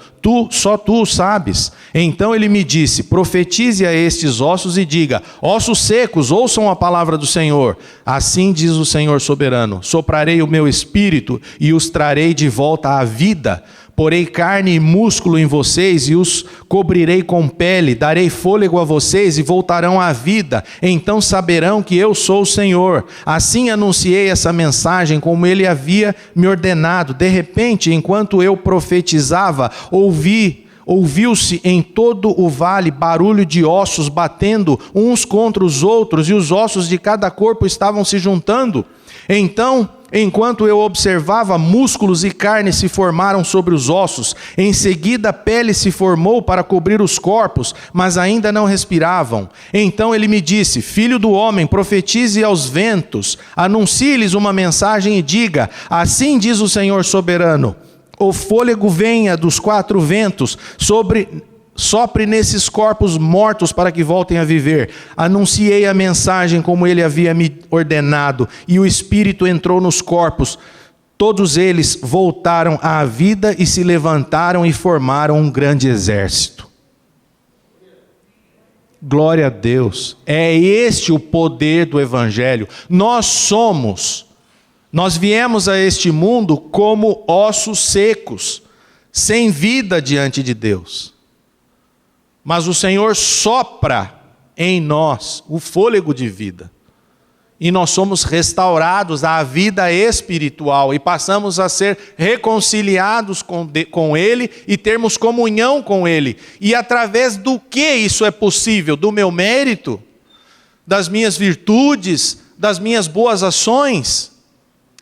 só tu o sabes. Então ele me disse: profetize a estes ossos e diga: ossos secos, ouçam a palavra do Senhor. Assim diz o Senhor soberano: soprarei o meu espírito e os trarei de volta à vida. Porei carne e músculo em vocês e os cobrirei com pele, darei fôlego a vocês e voltarão à vida. Então saberão que eu sou o Senhor. Assim anunciei essa mensagem como ele havia me ordenado. De repente, enquanto eu profetizava, ouviu-se em todo o vale barulho de ossos batendo uns contra os outros, e os ossos de cada corpo estavam se juntando. Então enquanto eu observava, músculos e carne se formaram sobre os ossos. Em seguida, a pele se formou para cobrir os corpos, mas ainda não respiravam. Então ele me disse: Filho do homem, profetize aos ventos, anuncie-lhes uma mensagem e diga: assim diz o Senhor soberano, o fôlego venha dos quatro ventos, sopre nesses corpos mortos para que voltem a viver. Anunciei a mensagem como ele havia me ordenado, e o Espírito entrou nos corpos. Todos eles voltaram à vida e se levantaram e formaram um grande exército. Glória a Deus. É este o poder do Evangelho. Nós viemos a este mundo como ossos secos, sem vida diante de Deus. Mas o Senhor sopra em nós o fôlego de vida. E nós somos restaurados à vida espiritual e passamos a ser reconciliados com Ele e termos comunhão com Ele. E através do que isso é possível? Do meu mérito? Das minhas virtudes? Das minhas boas ações?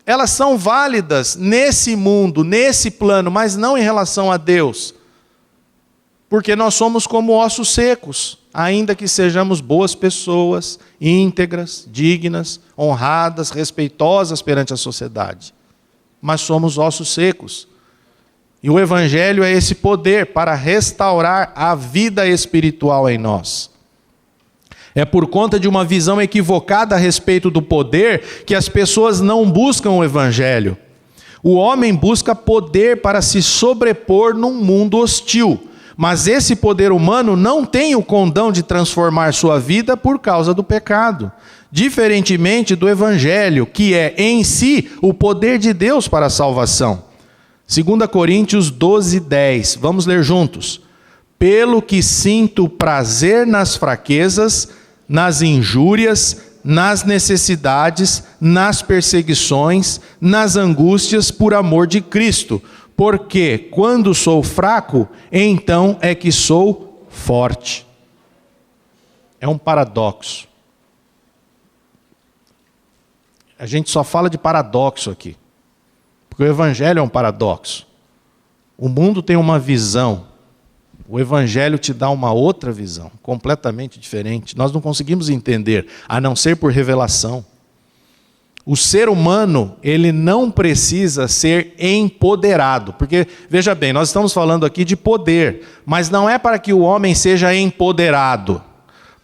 Elas são válidas nesse mundo, nesse plano, mas não em relação a Deus. Porque nós somos como ossos secos, ainda que sejamos boas pessoas, íntegras, dignas, honradas, respeitosas perante a sociedade. Mas somos ossos secos. E o Evangelho é esse poder para restaurar a vida espiritual em nós. É por conta de uma visão equivocada a respeito do poder que as pessoas não buscam o Evangelho. O homem busca poder para se sobrepor num mundo hostil. Mas esse poder humano não tem o condão de transformar sua vida por causa do pecado. Diferentemente do Evangelho, que é em si o poder de Deus para a salvação. 2 Coríntios 12:10. Vamos ler juntos. Pelo que sinto prazer nas fraquezas, nas injúrias, nas necessidades, nas perseguições, nas angústias por amor de Cristo. Porque quando sou fraco, então é que sou forte. É um paradoxo. A gente só fala de paradoxo aqui. Porque o Evangelho é um paradoxo. O mundo tem uma visão. O Evangelho te dá uma outra visão, completamente diferente. Nós não conseguimos entender, a não ser por revelação. O ser humano, ele não precisa ser empoderado. Porque, veja bem, nós estamos falando aqui de poder, mas não é para que o homem seja empoderado.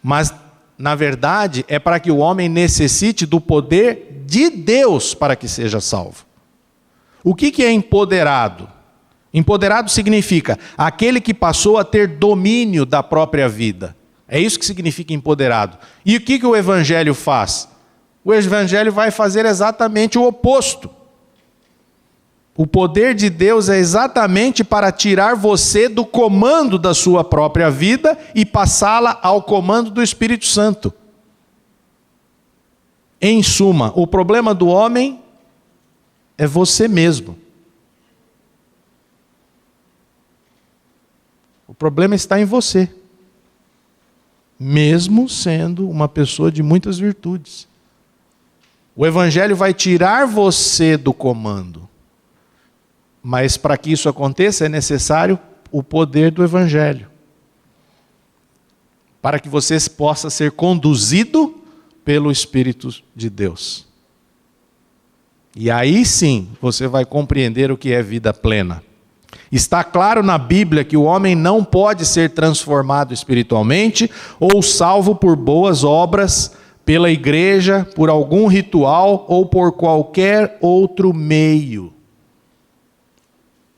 Mas, na verdade, é para que o homem necessite do poder de Deus para que seja salvo. O que é empoderado? Empoderado significa aquele que passou a ter domínio da própria vida. É isso que significa empoderado. E o que o Evangelho faz? O Evangelho vai fazer exatamente o oposto. O poder de Deus é exatamente para tirar você do comando da sua própria vida e passá-la ao comando do Espírito Santo. Em suma, o problema do homem é você mesmo. O problema está em você, mesmo sendo uma pessoa de muitas virtudes. O Evangelho vai tirar você do comando. Mas para que isso aconteça é necessário o poder do Evangelho. Para que você possa ser conduzido pelo Espírito de Deus. E aí sim você vai compreender o que é vida plena. Está claro na Bíblia que o homem não pode ser transformado espiritualmente ou salvo por boas obras, pela igreja, por algum ritual ou por qualquer outro meio.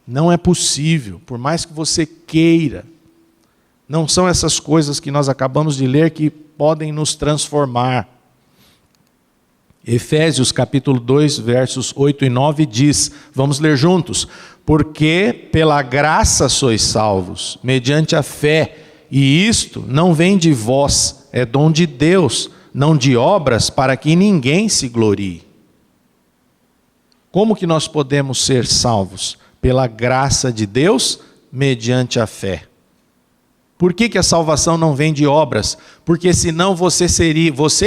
Não é possível, por mais que você queira. Não são essas coisas que nós acabamos de ler que podem nos transformar. Efésios capítulo 2, versos 8 e 9 diz, vamos ler juntos, porque pela graça sois salvos, mediante a fé, e isto não vem de vós, é dom de Deus, não de obras, para que ninguém se glorie. Como que nós podemos ser salvos? Pela graça de Deus, mediante a fé. Por que a salvação não vem de obras? Porque senão você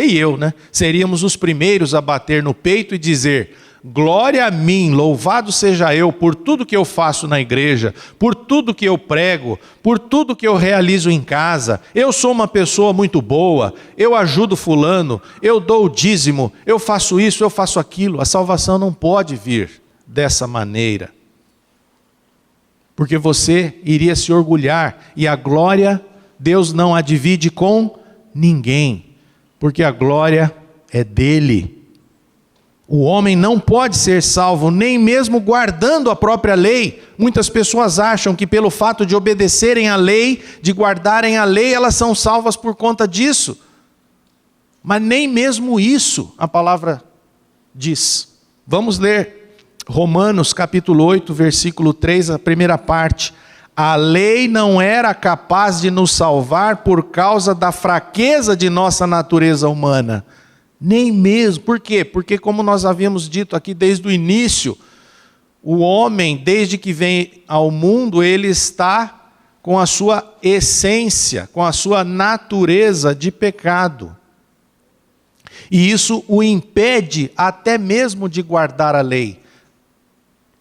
e eu, seríamos os primeiros a bater no peito e dizer, glória a mim, louvado seja eu por tudo que eu faço na igreja, por tudo que eu prego, por tudo que eu realizo em casa. Eu sou uma pessoa muito boa, eu ajudo fulano, eu dou o dízimo, eu faço isso, eu faço aquilo. A salvação não pode vir dessa maneira, porque você iria se orgulhar, e a glória Deus não a divide com ninguém, porque a glória é dele. O homem não pode ser salvo nem mesmo guardando a própria lei. Muitas pessoas acham que pelo fato de obedecerem à lei, de guardarem a lei, elas são salvas por conta disso. Mas nem mesmo isso a palavra diz. Vamos ler Romanos capítulo 8, versículo 3, a primeira parte. A lei não era capaz de nos salvar por causa da fraqueza de nossa natureza humana. Nem mesmo. Por quê? Porque, como nós havíamos dito aqui desde o início, o homem, desde que vem ao mundo, ele está com a sua essência, com a sua natureza de pecado. E isso o impede até mesmo de guardar a lei.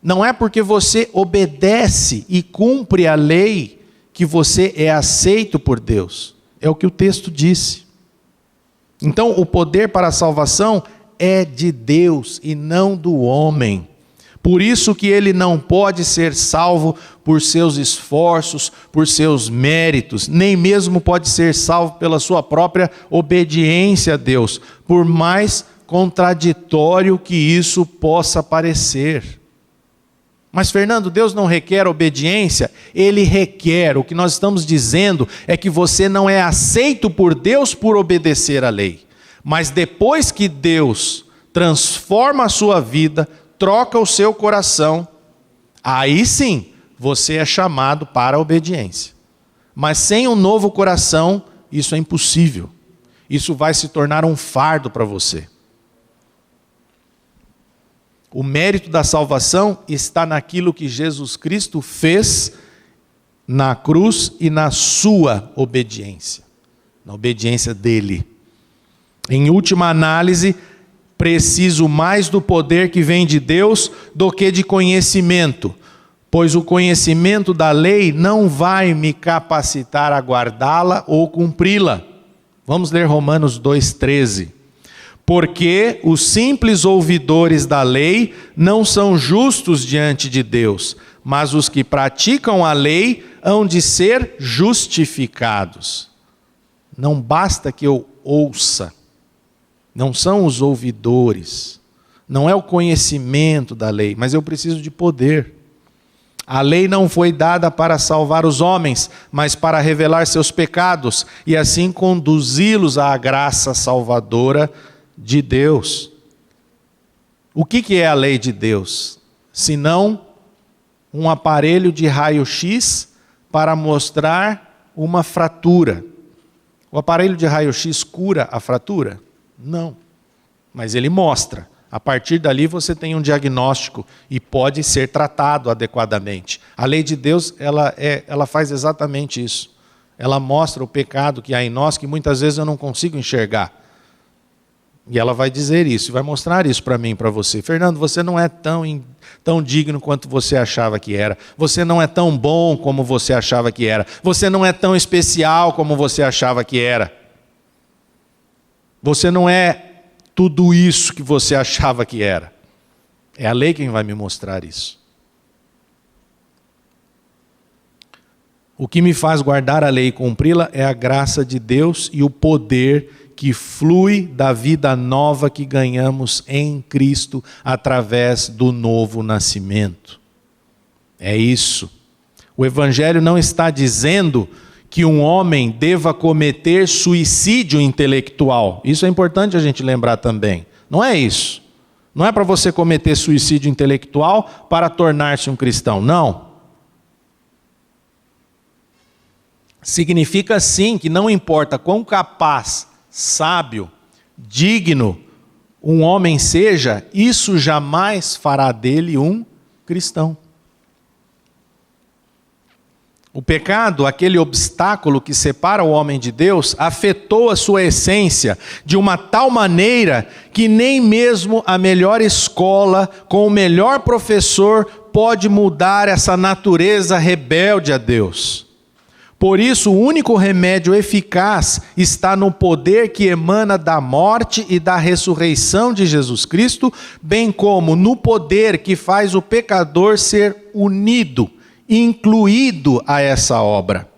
Não é porque você obedece e cumpre a lei que você é aceito por Deus. É o que o texto disse. Então, o poder para a salvação é de Deus e não do homem. Por isso que ele não pode ser salvo por seus esforços, por seus méritos, nem mesmo pode ser salvo pela sua própria obediência a Deus, por mais contraditório que isso possa parecer. Mas, Fernando, Deus não requer obediência? Ele requer. O que nós estamos dizendo é que você não é aceito por Deus por obedecer à lei. Mas depois que Deus transforma a sua vida, troca o seu coração, aí sim você é chamado para a obediência. Mas sem um novo coração, isso é impossível. Isso vai se tornar um fardo para você. O mérito da salvação está naquilo que Jesus Cristo fez na cruz e na sua obediência, na obediência dele. Em última análise, preciso mais do poder que vem de Deus do que de conhecimento, pois o conhecimento da lei não vai me capacitar a guardá-la ou cumpri-la. Vamos ler Romanos 2,13. Porque os simples ouvidores da lei não são justos diante de Deus, mas os que praticam a lei hão de ser justificados. Não basta que eu ouça, não são os ouvidores, não é o conhecimento da lei, mas eu preciso de poder. A lei não foi dada para salvar os homens, mas para revelar seus pecados e assim conduzi-los à graça salvadora de Deus. O que é a lei de Deus? Senão um aparelho de raio-x para mostrar uma fratura. O aparelho de raio-x cura a fratura? Não. Mas ele mostra. A partir dali você tem um diagnóstico e pode ser tratado adequadamente. A lei de Deus, ela faz exatamente isso. Ela mostra o pecado que há em nós, que muitas vezes eu não consigo enxergar. E ela vai dizer isso, vai mostrar isso para mim e para você. Fernando, você não é tão digno quanto você achava que era. Você não é tão bom como você achava que era. Você não é tão especial como você achava que era. Você não é tudo isso que você achava que era. É a lei quem vai me mostrar isso. O que me faz guardar a lei e cumpri-la é a graça de Deus e o poder que flui da vida nova que ganhamos em Cristo através do novo nascimento. É isso. O Evangelho não está dizendo que um homem deva cometer suicídio intelectual. Isso é importante a gente lembrar também. Não é isso. Não é para você cometer suicídio intelectual para tornar-se um cristão. Não. Significa sim que não importa quão capaz, sábio, digno um homem seja, isso jamais fará dele um cristão. O pecado, aquele obstáculo que separa o homem de Deus, afetou a sua essência de uma tal maneira que nem mesmo a melhor escola, com o melhor professor, pode mudar essa natureza rebelde a Deus. Por isso, o único remédio eficaz está no poder que emana da morte e da ressurreição de Jesus Cristo, bem como no poder que faz o pecador ser unido, incluído a essa obra.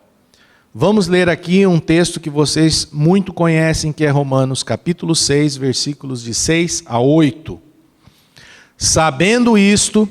Vamos ler aqui um texto que vocês muito conhecem, que é Romanos capítulo 6, versículos de 6 a 8. Sabendo isto,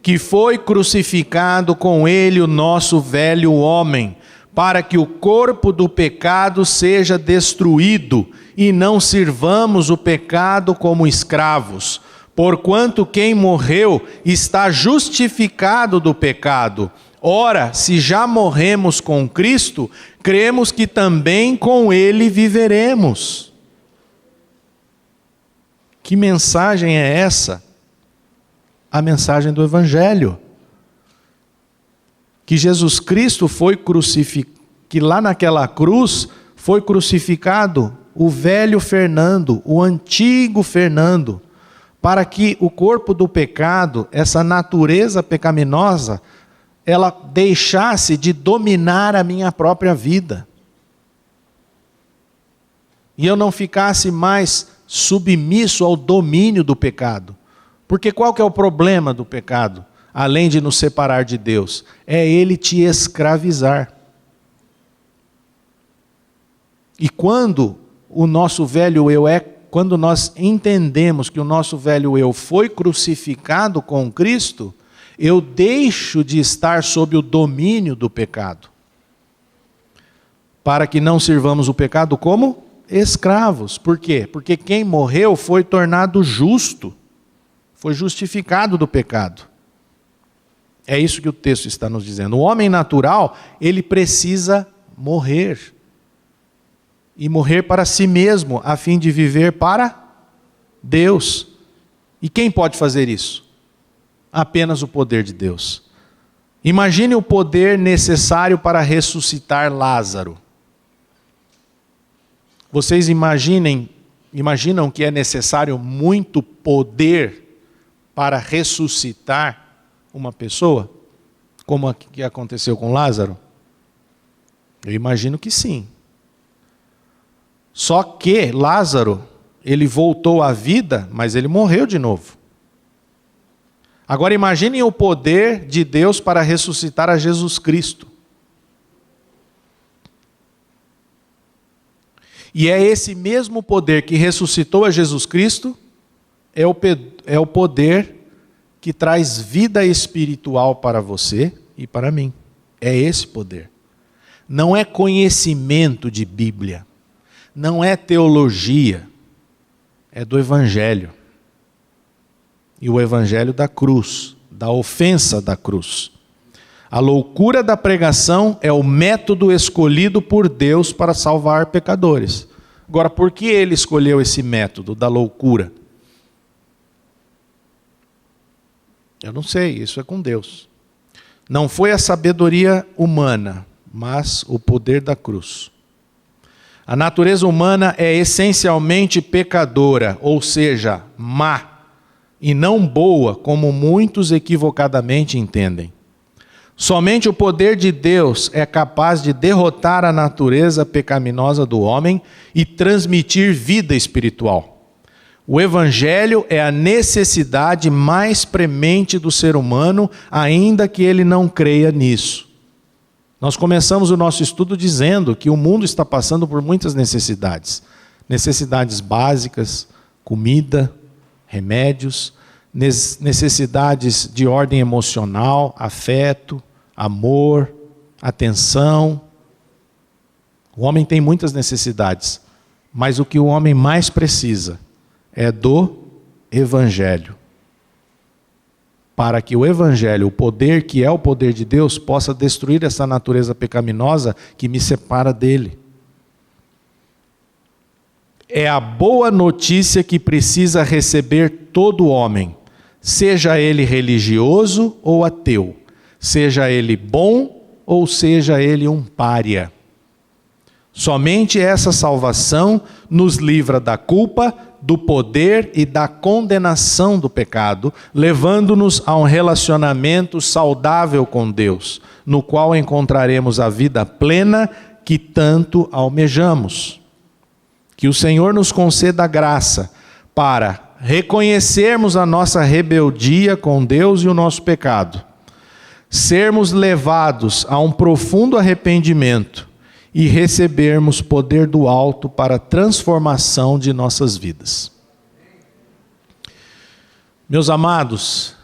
que foi crucificado com ele o nosso velho homem, para que o corpo do pecado seja destruído, e não sirvamos o pecado como escravos. Porquanto quem morreu está justificado do pecado. Ora, se já morremos com Cristo, cremos que também com Ele viveremos. Que mensagem é essa? A mensagem do Evangelho. Que Jesus Cristo foi crucificado, que lá naquela cruz foi crucificado o velho Fernando, o antigo Fernando, para que o corpo do pecado, essa natureza pecaminosa, ela deixasse de dominar a minha própria vida. E eu não ficasse mais submisso ao domínio do pecado. Porque qual que é o problema do pecado? Além de nos separar de Deus, é ele te escravizar. E quando o nosso velho eu quando nós entendemos que o nosso velho eu foi crucificado com Cristo, eu deixo de estar sob o domínio do pecado. Para que não sirvamos o pecado como escravos. Por quê? Porque quem morreu foi tornado justo, foi justificado do pecado. É isso que o texto está nos dizendo. O homem natural, ele precisa morrer. E morrer para si mesmo, a fim de viver para Deus. E quem pode fazer isso? Apenas o poder de Deus. Imagine o poder necessário para ressuscitar Lázaro. Vocês imaginam que é necessário muito poder para ressuscitar uma pessoa? Como que aconteceu com Lázaro? Eu imagino que sim. Só que Lázaro, ele voltou à vida, mas ele morreu de novo. Agora imaginem o poder de Deus para ressuscitar a Jesus Cristo. E é esse mesmo poder que ressuscitou a Jesus Cristo, é o poder que traz vida espiritual para você e para mim. É esse poder. Não é conhecimento de Bíblia. Não é teologia. É do Evangelho. E o Evangelho da cruz, da ofensa da cruz. A loucura da pregação é o método escolhido por Deus para salvar pecadores. Agora, por que ele escolheu esse método da loucura? Eu não sei, isso é com Deus. Não foi a sabedoria humana, mas o poder da cruz. A natureza humana é essencialmente pecadora, ou seja, má, e não boa, como muitos equivocadamente entendem. Somente o poder de Deus é capaz de derrotar a natureza pecaminosa do homem e transmitir vida espiritual. O Evangelho é a necessidade mais premente do ser humano, ainda que ele não creia nisso. Nós começamos o nosso estudo dizendo que o mundo está passando por muitas necessidades. Necessidades básicas, comida, remédios, necessidades de ordem emocional, afeto, amor, atenção. O homem tem muitas necessidades, mas o que o homem mais precisa é do Evangelho. Para que o Evangelho, o poder que é o poder de Deus, possa destruir essa natureza pecaminosa que me separa dele. É a boa notícia que precisa receber todo homem, seja ele religioso ou ateu, seja ele bom ou seja ele um pária. Somente essa salvação nos livra da culpa, do poder e da condenação do pecado, levando-nos a um relacionamento saudável com Deus, no qual encontraremos a vida plena que tanto almejamos. Que o Senhor nos conceda a graça para reconhecermos a nossa rebeldia com Deus e o nosso pecado, sermos levados a um profundo arrependimento e recebermos poder do alto para a transformação de nossas vidas. Meus amados,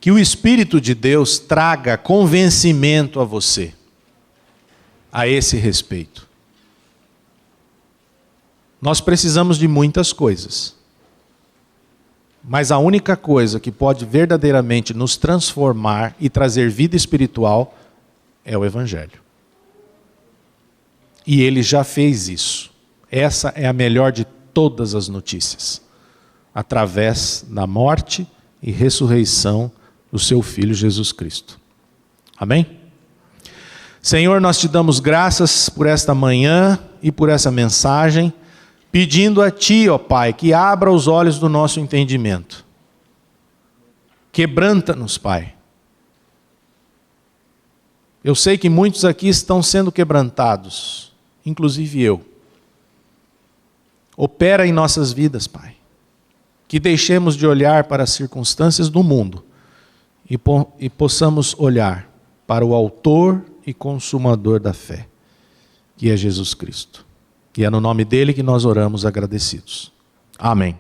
que o Espírito de Deus traga convencimento a você a esse respeito. Nós precisamos de muitas coisas, mas a única coisa que pode verdadeiramente nos transformar e trazer vida espiritual é o Evangelho. E ele já fez isso. Essa é a melhor de todas as notícias. Através da morte e ressurreição do seu Filho Jesus Cristo. Amém? Senhor, nós te damos graças por esta manhã e por essa mensagem, pedindo a Ti, ó Pai, que abra os olhos do nosso entendimento. Quebranta-nos, Pai. Eu sei que muitos aqui estão sendo quebrantados, inclusive eu. Opera em nossas vidas, Pai. Que deixemos de olhar para as circunstâncias do mundo e possamos olhar para o autor e consumador da fé, que é Jesus Cristo. E é no nome dele que nós oramos agradecidos. Amém.